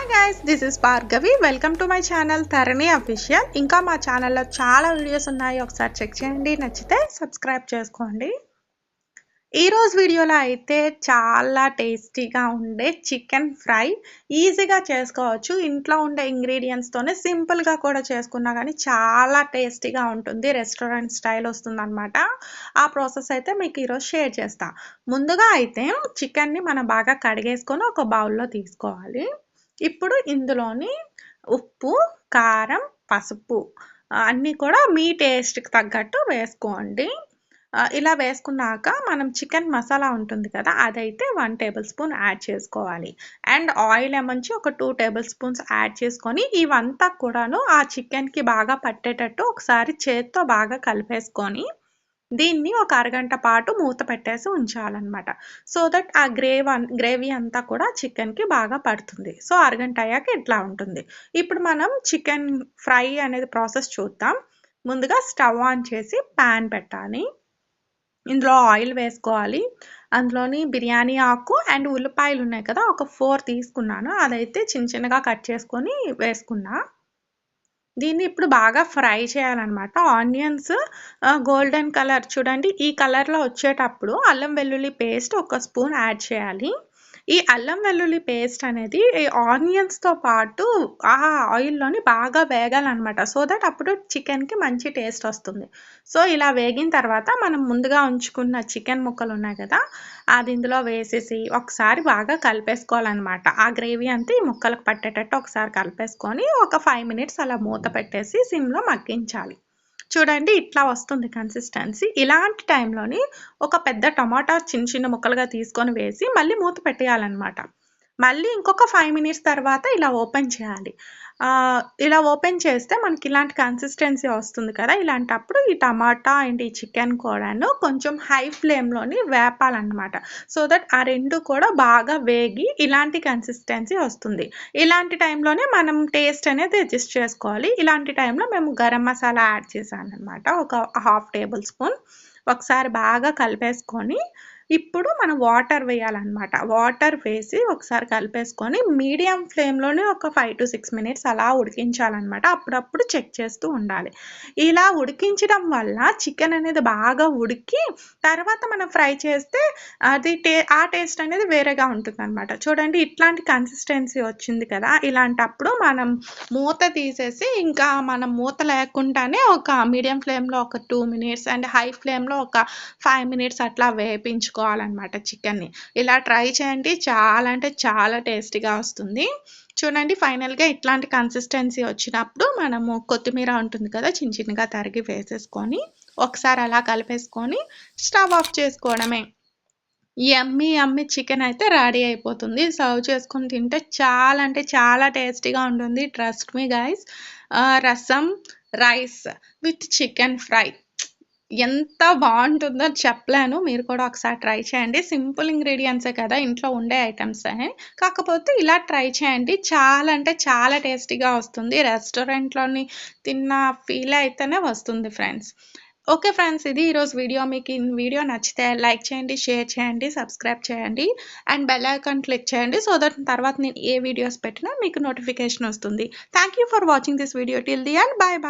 Hi guys, this is Bhargavi. Welcome to my channel Tharani official. ఇంకా మా ఛానల్లో చాలా వీడియోస్ ఉన్నాయి, ఒకసారి చెక్ చేయండి. నచ్చితే సబ్స్క్రైబ్ చేసుకోండి. ఈరోజు వీడియోలో అయితే చాలా టేస్టీగా ఉండే చికెన్ ఫ్రై ఈజీగా చేసుకోవచ్చు. ఇంట్లో ఉండే ఇంగ్రీడియంట్స్తోనే సింపుల్గా కూడా చేసుకున్నా కానీ చాలా టేస్టీగా ఉంటుంది. రెస్టారెంట్ స్టైల్ వస్తుందన్నమాట. ఆ ప్రాసెస్ అయితే మీకు ఈరోజు షేర్ చేస్తా. ముందుగా అయితే చికెన్ని మనం బాగా కడిగేసుకొని ఒక బౌల్లో తీసుకోవాలి. ఇప్పుడు ఇందులోని ఉప్పు, కారం, పసుపు అన్నీ కూడా మీ టేస్ట్‌కి తగ్గట్టు వేసుకోండి. ఇలా వేసుకున్నాక మనం చికెన్ మసాలా ఉంటుంది కదా, అదైతే 1 టేబుల్ స్పూన్ యాడ్ చేసుకోవాలి. అండ్ ఆయిల్ ఏమంచి ఒక 2 టేబుల్ స్పూన్స్ యాడ్ చేసుకొని ఇవంతా కూడాను ఆ చికెన్‌కి బాగా పట్టేటట్టు ఒకసారి చేత్తో బాగా కలిపేసుకొని దీన్ని ఒక అరగంట పాటు మూత పెట్టేసి ఉంచాలన్నమాట. సో దట్ ఆ గ్రేవీ అంతా కూడా చికెన్‌కి బాగా పడుతుంది. సో అరగంట అయ్యాక ఇట్లా ఉంటుంది. ఇప్పుడు మనం చికెన్ ఫ్రై అనేది ప్రాసెస్ చూద్దాం. ముందుగా స్టవ్ ఆన్ చేసి పాన్ పెట్టాలి. ఇందులో ఆయిల్ వేసుకోవాలి. అందులోని బిర్యానీ ఆకు అండ్ ఉల్లిపాయలు ఉన్నాయి కదా, ఒక 4 తీసుకున్నాను. అదైతే చిన్న చిన్నగా కట్ చేసుకొని వేసుకున్నా. దీన్ని ఇప్పుడు బాగా ఫ్రై చేయాలన్నమాట. ఆనియన్స్ గోల్డెన్ కలర్ చూడండి, ఈ కలర్‌లో వచ్చేటప్పుడు అల్లం వెల్లుల్లి పేస్ట్ ఒక స్పూన్ యాడ్ చేయాలి. ఈ అల్లం వెల్లుల్లి పేస్ట్ అనేది ఈ ఆనియన్స్‌తో పాటు ఆ ఆయిల్‌లోని బాగా వేగాలన్నమాట. సో దట్ అప్పుడు చికెన్‌కి మంచి టేస్ట్ వస్తుంది. సో ఇలా వేగిన తర్వాత మనం ముందుగా ఉంచుకున్న చికెన్ ముక్కలు ఉన్నాయి కదా, అది ఇందులో వేసేసి ఒకసారి బాగా కలిపేసుకోవాలన్నమాట. ఆ గ్రేవీ అంతా ఈ ముక్కలకు పట్టేటట్టు ఒకసారి కలిపేసుకొని ఒక 5 మినిట్స్ అలా మూత పెట్టేసి సిమ్‌లో మగ్గించాలి. చూడండి ఇట్లా వస్తుంది కన్సిస్టెన్సీ. ఇలాంటి టైంలోని ఒక పెద్ద టమాటా చిన్న చిన్న ముక్కలుగా తీసుకొని వేసి మళ్ళీ మూత పెట్టేయాలన్నమాట. మళ్ళీ ఇంకొక 5 మినిట్స్ తర్వాత ఇలా ఓపెన్ చేయాలి. ఇలా ఓపెన్ చేస్తే మనకి ఇలాంటి కన్సిస్టెన్సీ వస్తుంది కదా, ఇలాంటప్పుడు ఈ టమాటా అండ్ ఈ చికెన్ కూడాను కొంచెం హై ఫ్లేమ్‌లోని వేపాలన్నమాట. సో దట్ ఆ 2 కూడా బాగా వేగి ఇలాంటి కన్సిస్టెన్సీ వస్తుంది. ఇలాంటి టైంలోనే మనం టేస్ట్ అనేది అడ్జస్ట్ చేసుకోవాలి. ఇలాంటి టైంలో మేము గరం మసాలా యాడ్ చేశానన్నమాట. ఒక హాఫ్ టేబుల్ స్పూన్. ఒకసారి బాగా కలిపేసుకొని ఇప్పుడు మనం వాటర్ వేయాలన్నమాట. వాటర్ వేసి ఒకసారి కలిపేసుకొని మీడియం ఫ్లేమ్‌లోనే ఒక 5-6 మినిట్స్ అలా ఉడికించాలన్నమాట. అప్పుడప్పుడు చెక్ చేస్తూ ఉండాలి. ఇలా ఉడికించడం వల్ల చికెన్ అనేది బాగా ఉడికి తర్వాత మనం ఫ్రై చేస్తే అది ఆ టేస్ట్ అనేది వేరేగా ఉంటుందన్నమాట. చూడండి ఇట్లాంటి కన్సిస్టెన్సీ వచ్చింది కదా, ఇలాంటప్పుడు మనం మూత తీసేసి ఇంకా మనం మూత లేకుండానే ఒక మీడియం ఫ్లేమ్‌లో ఒక 2 మినిట్స్ అండ్ హై ఫ్లేమ్‌లో ఒక 5 మినిట్స్ అట్లా వేపించుకోవాలన్నమాట చికెన్‌ని. ఇలా ట్రై చేయండి, చాలా అంటే చాలా టేస్టీగా వస్తుంది. చూడండి ఫైనల్‌గా ఇట్లాంటి కన్సిస్టెన్సీ వచ్చినప్పుడు మనము కొత్తిమీర ఉంటుంది కదా, చిన్న చిన్నగా తరిగి వేసేసుకొని ఒకసారి అలా కలిపేసుకొని స్టవ్ ఆఫ్ చేసుకోవడమే. యమ్మీ యమ్మీ చికెన్ అయితే రెడీ అయిపోతుంది. సర్వ్ చేసుకొని తింటే చాలా అంటే చాలా టేస్టీగా ఉంటుంది. Trust me guys. రసం, రైస్ విత్ చికెన్ ఫ్రై ఎంత బాగుంటుందో చెప్పలేను. మీరు కూడా ఒకసారి ట్రై చేయండి. సింపుల్ ఇంగ్రీడియంట్సే కదా, ఇంట్లో ఉండే ఐటమ్సే. కాకపోతే ఇలా ట్రై చేయండి. చాలా అంటే చాలా టేస్టీగా వస్తుంది. రెస్టారెంట్‌లోని తిన్న ఫీల్ అయితేనే వస్తుంది ఫ్రెండ్స్. ఓకే ఫ్రెండ్స్, ఇది ఈరోజు వీడియో. మీకు ఈ వీడియో నచ్చితే లైక్ చేయండి, షేర్ చేయండి, సబ్స్క్రైబ్ చేయండి అండ్ బెల్ ఐకాన్ క్లిక్ చేయండి. సో దట్ తర్వాత నేను ఏ వీడియోస్ పెట్టినా మీకు నోటిఫికేషన్ వస్తుంది. Thank you for watching this video till the end. By by.